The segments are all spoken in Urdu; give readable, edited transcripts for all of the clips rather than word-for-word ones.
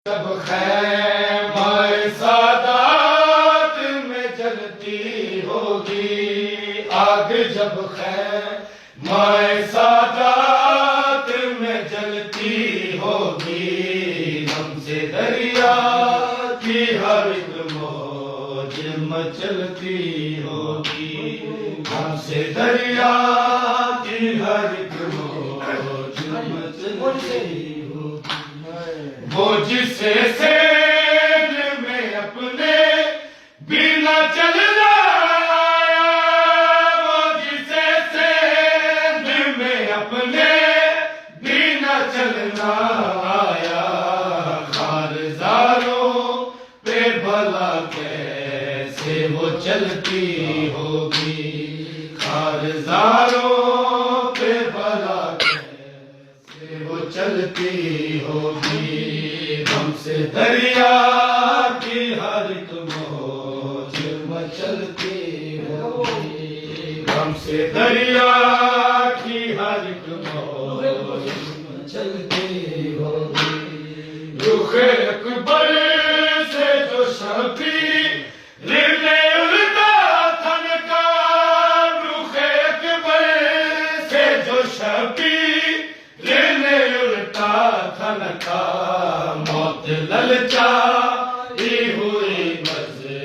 جب خیمہ سادات میں جلتی ہوگی آگ، جب خیمہ سادات میں جلتی ہوگی، ہم سے دریا کی ہر ایک موج مچلتی ہوگی، ہم سے دریا کی ہر ایک موج مچلتی ہوگی۔ وہ جسے سیل میں اپنے بنا چلنا آیا، وہ جسے سیل میں اپنے بنا چلنا آیا، خارزاروں پہ بھلا کیسے وہ چلتی ہوگی، خارزاروں پہ بھلا کیسے وہ چلتی ہوگی، ہم سے دریا کی ہر ایک موج مچلتی ہوگی، ہم سے دریا کی ہر ایک موج مچلتی ہوگی۔ رخ اکبر سے جو شبیر نے الٹا تھنکا، رخ اکبر سے جو شبیر نے الٹا تھنکا، موت للچائی ہوئی نظر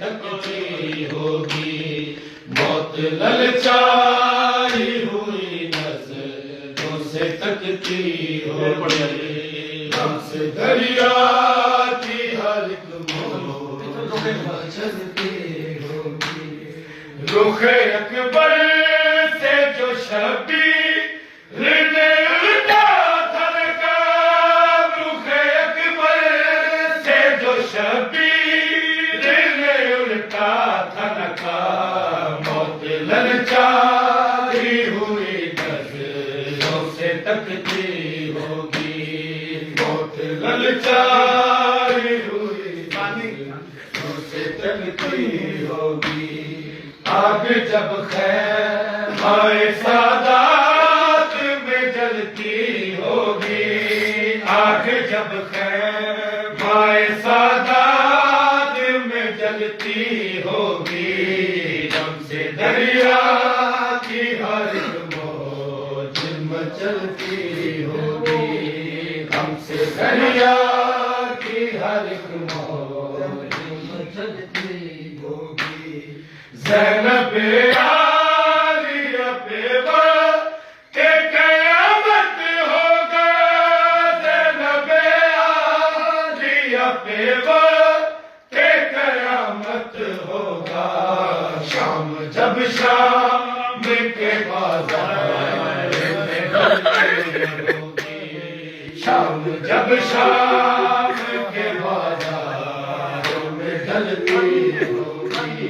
تکتی ہوگی، موت للچائی ہوئی نظروں سے تکتی ہوگی، ہم سے دریا کی ہر ایک موج مچلتی ہوگی۔ رخ اکبر سے جو شبیر نے الٹا تھنکا، رخ اکبر سے جو شبیر نے الٹا تھنکا، موت للچائی ہوئی نظروں سے تکتی ہوگی، موت للچائی ہوئی نظروں سے تکتی ہوگی، آگ جب خیمہ سادات میں جلتی ہوگی، آگ جب خیمہ سادات میں جلتی ہوگی، ہم سے دریا کی ہر ایک موج مچلتی ہوگی، ہم سے دریا کی ہر ایک موج مچلتی ہوگی۔ زینب عالیہ پہ وقت قیامت ہوگا، زینب عالیہ پہ وقت قیامت ہوگا، شام جب شام کے بازار میں ڈلتی ہوگی، شام جب شام کے بازار میں ڈلتی ہوگی،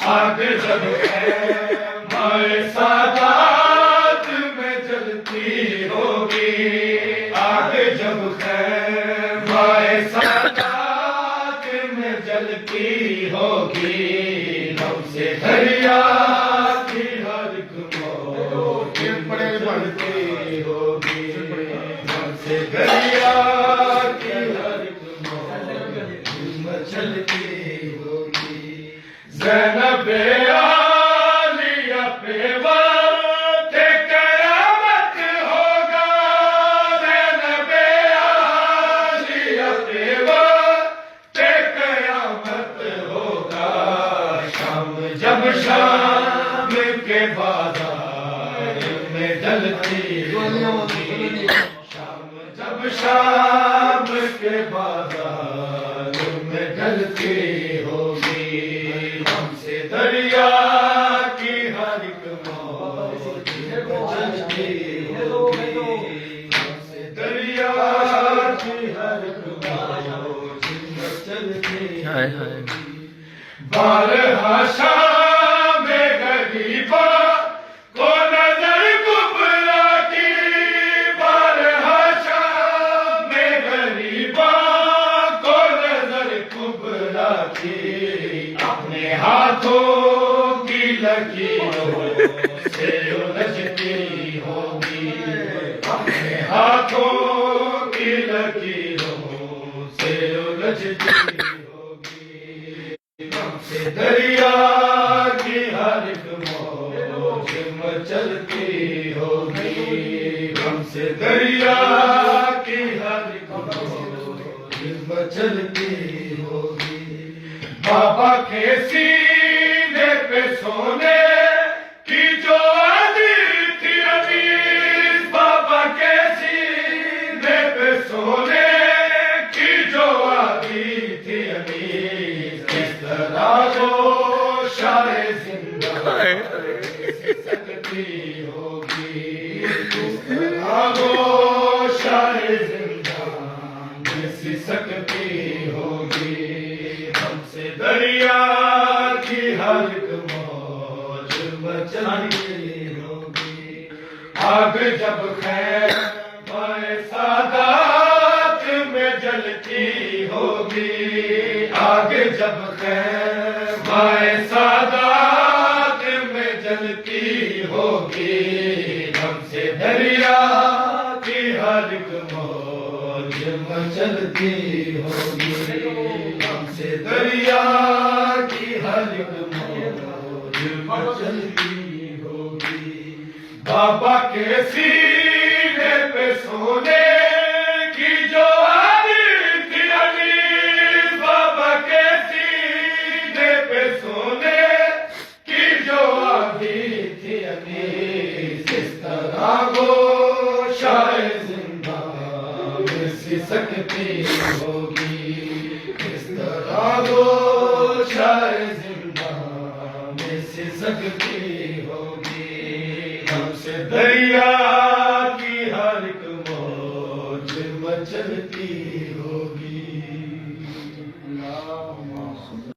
آگ جب خیمہ سادات میں جلتی ہوگی، آگ جب خیمہ سادات میں جلتی ہوگی، ہم سے دریا کی ہر ایک موج مچلتی ہوگی، ہم سے دریا کی ہر ایک موج مچلتی ہوگی۔ زینب عالیہ پہ وقت قیامت ہوگا، زینب عالیہ پہ وقت قیامت ہوگا، شام جب شام کے بازار میں ڈلتی ہوگی، شام جب شام کے بازار میں ڈلتی ہوگی، ہم سے دریا کی ہر ایک موج مچلتی ہوگی، ہم سے دریا کی ہر ایک موج مچلتی ہوگی۔ بارہا شام غریباں کو نظر کبریٰ کی، بارہا شام غریباں کو نظر کبریٰ کی، اپنے ہاتھوں کی لکیروں سے الجھتی ہوگی، اپنے ہاتھوں کی لکیروں مچلتی ہوگی بابا کے سینے پہ سونے کی جو عادی تھی عزیز بابا کے سینے پہ سونے کی جو عادی تھی عزیز کس طرح وہ شاہ زندہ سکتی ہوگی کس طرح وہ شاہ زندہ سکتی ہوگی ہم سے دریا کی ہر ایک موج مچلتی ہوگی آگ جب خیر مائے سادات میں جلتی ہوگی آگ جب خیر مائے سادات میں جلتی ہوگی ہم سے دریا کی ہر ایک موج مچلتی ہوگی ہم سے دریا کی ہر ایک موج مچلتی ہوگی بابا کے سینے پہ سونے کی جو عادی تھی عزیز بابا کے سینے پہ سونے کی جو عادی تھی عزیز اس طرح وہ شاہ زندہ سکتی ہوگی اس طرح وہ شاہ زندہ میں سکتی ہوگی ہم سے دریا کی ہر ایک موج مچلتی ہوگی